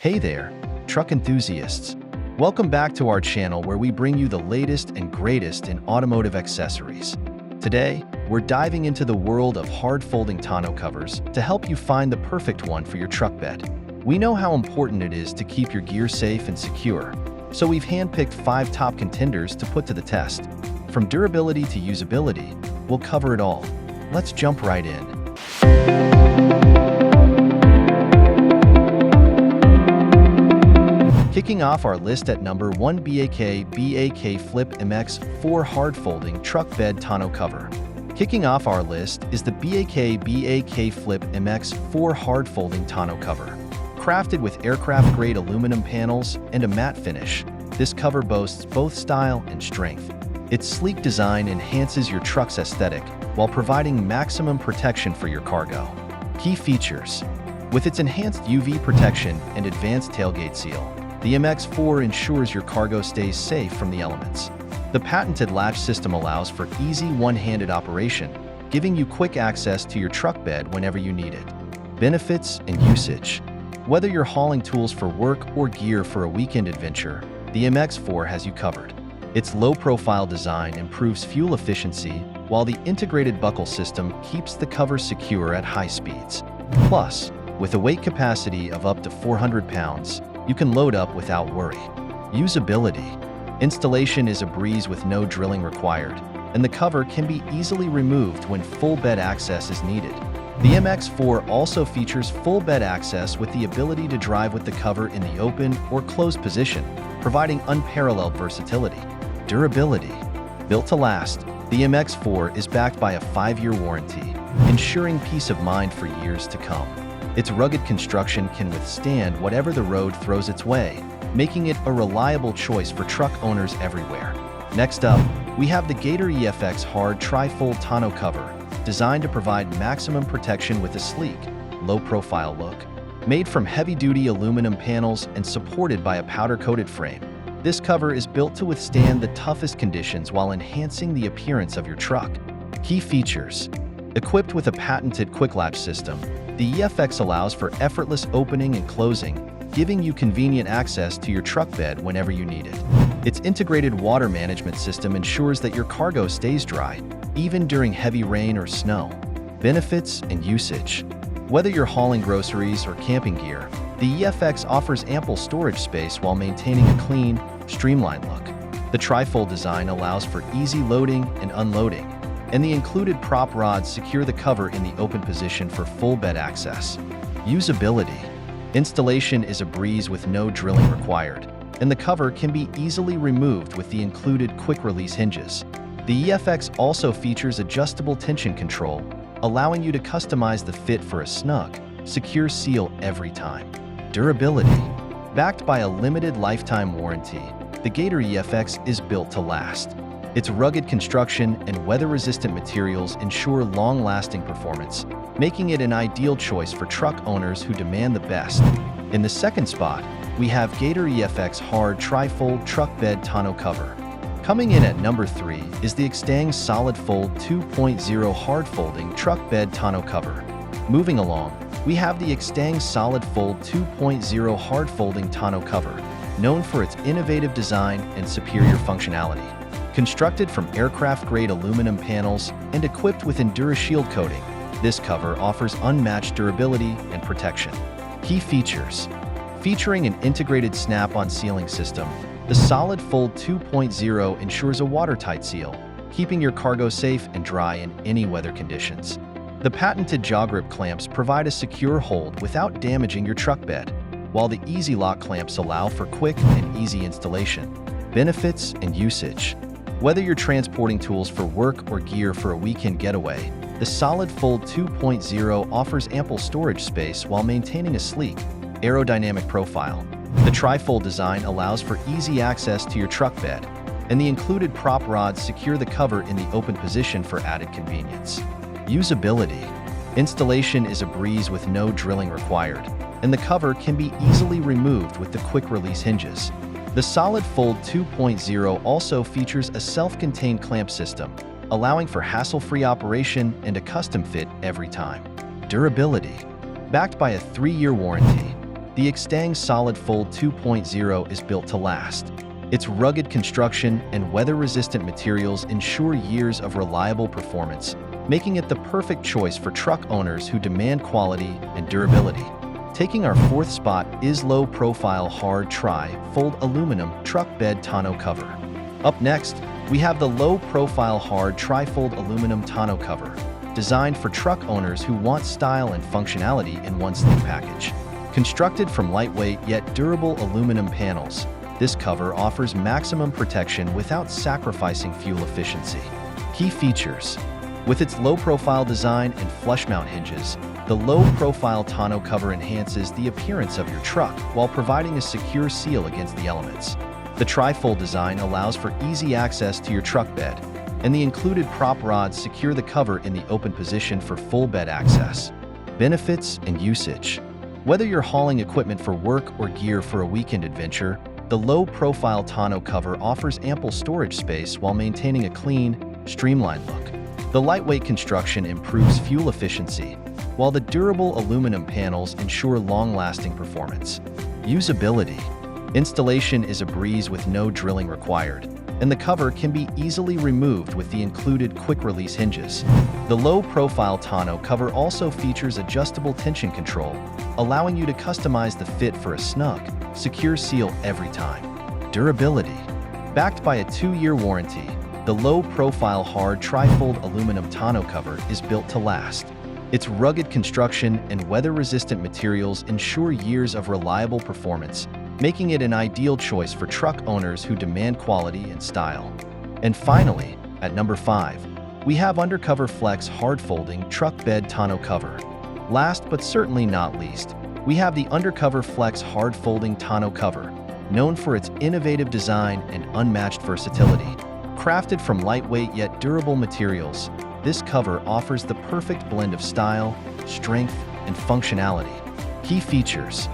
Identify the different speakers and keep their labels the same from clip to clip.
Speaker 1: Hey there, truck enthusiasts. Welcome back to our channel where we bring you the latest and greatest in automotive accessories. Today, we're diving into the world of hard-folding tonneau covers to help you find the perfect one for your truck bed. We know how important it is to keep your gear safe and secure, so we've handpicked 5 top contenders to put to the test. From durability to usability, we'll cover it all. Let's jump right in. Kicking off our list at number 1, BAKFlip MX4 hard-folding truck bed tonneau cover. Kicking off our list is the BAKFlip MX4 hard-folding tonneau cover. Crafted with aircraft-grade aluminum panels and a matte finish, this cover boasts both style and strength. Its sleek design enhances your truck's aesthetic while providing maximum protection for your cargo. Key features: with its enhanced UV protection and advanced tailgate seal, the MX4 ensures your cargo stays safe from the elements. The patented latch system allows for easy one-handed operation, giving you quick access to your truck bed whenever you need it. Benefits and usage: whether you're hauling tools for work or gear for a weekend adventure, the MX4 has you covered. Its low-profile design improves fuel efficiency, while the integrated buckle system keeps the cover secure at high speeds. Plus, with a weight capacity of up to 400 pounds, you can load up without worry. Usability: installation is a breeze with no drilling required, and the cover can be easily removed when full bed access is needed. The MX4 also features full bed access with the ability to drive with the cover in the open or closed position, providing unparalleled versatility. Durability: built to last, the MX4 is backed by a 5-year warranty, ensuring peace of mind for years to come. Its rugged construction can withstand whatever the road throws its way, making it a reliable choice for truck owners everywhere. Next up, we have the Gator EFX Hard Tri-Fold Tonneau Cover, designed to provide maximum protection with a sleek, low-profile look. Made from heavy-duty aluminum panels and supported by a powder-coated frame, this cover is built to withstand the toughest conditions while enhancing the appearance of your truck. Key features: equipped with a patented quick latch system, the EFX allows for effortless opening and closing, giving you convenient access to your truck bed whenever you need it. Its integrated water management system ensures that your cargo stays dry, even during heavy rain or snow. Benefits and usage: whether you're hauling groceries or camping gear, the EFX offers ample storage space while maintaining a clean, streamlined look. The tri-fold design allows for easy loading and unloading, and the included prop rods secure the cover in the open position for full bed access. Usability: installation is a breeze with no drilling required, and the cover can be easily removed with the included quick-release hinges. The EFX also features adjustable tension control, allowing you to customize the fit for a snug, secure seal every time. Durability: backed by a limited lifetime warranty, the Gator EFX is built to last. Its rugged construction and weather-resistant materials ensure long-lasting performance, making it an ideal choice for truck owners who demand the best. In the second spot, we have Gator EFX Hard Tri-Fold Truck Bed Tonneau Cover. Coming in at number 3 is the Extang Solid Fold 2.0 Hard Folding Truck Bed Tonneau Cover. Moving along, we have the Extang Solid Fold 2.0 Hard Folding Tonneau Cover, known for its innovative design and superior functionality. Constructed from aircraft-grade aluminum panels and equipped with EnduraShield coating, this cover offers unmatched durability and protection. Key features: featuring an integrated snap-on sealing system, the Solid Fold 2.0 ensures a watertight seal, keeping your cargo safe and dry in any weather conditions. The patented jaw grip clamps provide a secure hold without damaging your truck bed, while the Easy Lock clamps allow for quick and easy installation. Benefits and usage: whether you're transporting tools for work or gear for a weekend getaway, the Solid Fold 2.0 offers ample storage space while maintaining a sleek, aerodynamic profile. The tri-fold design allows for easy access to your truck bed, and the included prop rods secure the cover in the open position for added convenience. Usability: installation is a breeze with no drilling required, and the cover can be easily removed with the quick-release hinges. The Solid Fold 2.0 also features a self-contained clamp system, allowing for hassle-free operation and a custom fit every time. Durability: backed by a 3-year warranty, The Extang Solid Fold 2.0 is built to last. Its rugged construction and weather-resistant materials ensure years of reliable performance, making it the perfect choice for truck owners who demand quality and durability. Taking our fourth spot is low-profile hard tri-fold aluminum truck bed tonneau cover. Up next, we have the low-profile hard tri-fold aluminum tonneau cover, designed for truck owners who want style and functionality in one sleek package. Constructed from lightweight yet durable aluminum panels, this cover offers maximum protection without sacrificing fuel efficiency. Key features. With its low-profile design and flush-mount hinges, the low-profile tonneau cover enhances the appearance of your truck while providing a secure seal against the elements. The tri-fold design allows for easy access to your truck bed, and the included prop rods secure the cover in the open position for full bed access. Benefits and usage. Whether you're hauling equipment for work or gear for a weekend adventure, the low-profile tonneau cover offers ample storage space while maintaining a clean, streamlined look. The lightweight construction improves fuel efficiency, while the durable aluminum panels ensure long-lasting performance. Usability. Installation is a breeze with no drilling required, and the cover can be easily removed with the included quick-release hinges. The low-profile tonneau cover also features adjustable tension control, allowing you to customize the fit for a snug, secure seal every time. Durability. Backed by a 2-year warranty, the low-profile hard tri-fold aluminum tonneau cover is built to last. Its rugged construction and weather-resistant materials ensure years of reliable performance, making it an ideal choice for truck owners who demand quality and style. And finally, at number 5, we have Undercover Flex hard-folding truck bed tonneau cover. Last but certainly not least, we have the Undercover Flex hard-folding tonneau cover, known for its innovative design and unmatched versatility. Crafted from lightweight yet durable materials, this cover offers the perfect blend of style, strength, and functionality. Key features.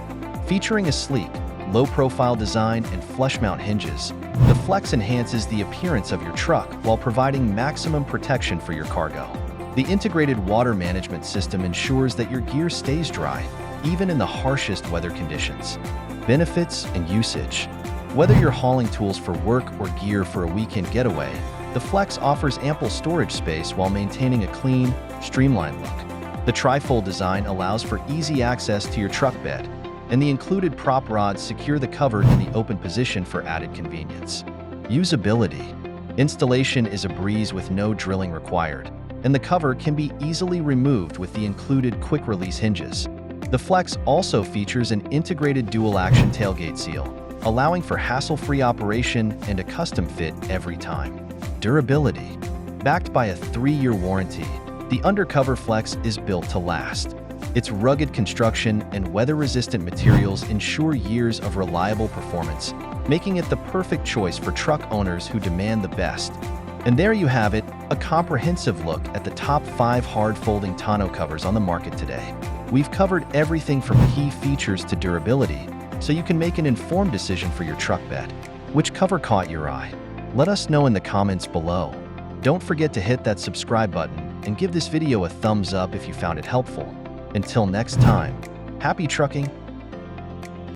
Speaker 1: Featuring a sleek, low-profile design and flush-mount hinges, the Flex enhances the appearance of your truck while providing maximum protection for your cargo. The integrated water management system ensures that your gear stays dry, even in the harshest weather conditions. Benefits and usage. Whether you're hauling tools for work or gear for a weekend getaway, the Flex offers ample storage space while maintaining a clean, streamlined look. The tri-fold design allows for easy access to your truck bed, and the included prop rods secure the cover in the open position for added convenience. Usability. Installation is a breeze with no drilling required, and the cover can be easily removed with the included quick-release hinges. The Flex also features an integrated dual-action tailgate seal, allowing for hassle-free operation and a custom fit every time. Durability. Backed by a 3-year warranty, the Undercover Flex is built to last. Its rugged construction and weather-resistant materials ensure years of reliable performance, making it the perfect choice for truck owners who demand the best. And there you have it, a comprehensive look at the top 5 hard-folding tonneau covers on the market today. We've covered everything from key features to durability, so you can make an informed decision for your truck bed. Which cover caught your eye? Let us know in the comments below. Don't forget to hit that subscribe button and give this video a thumbs up if you found it helpful. Until next time, happy trucking!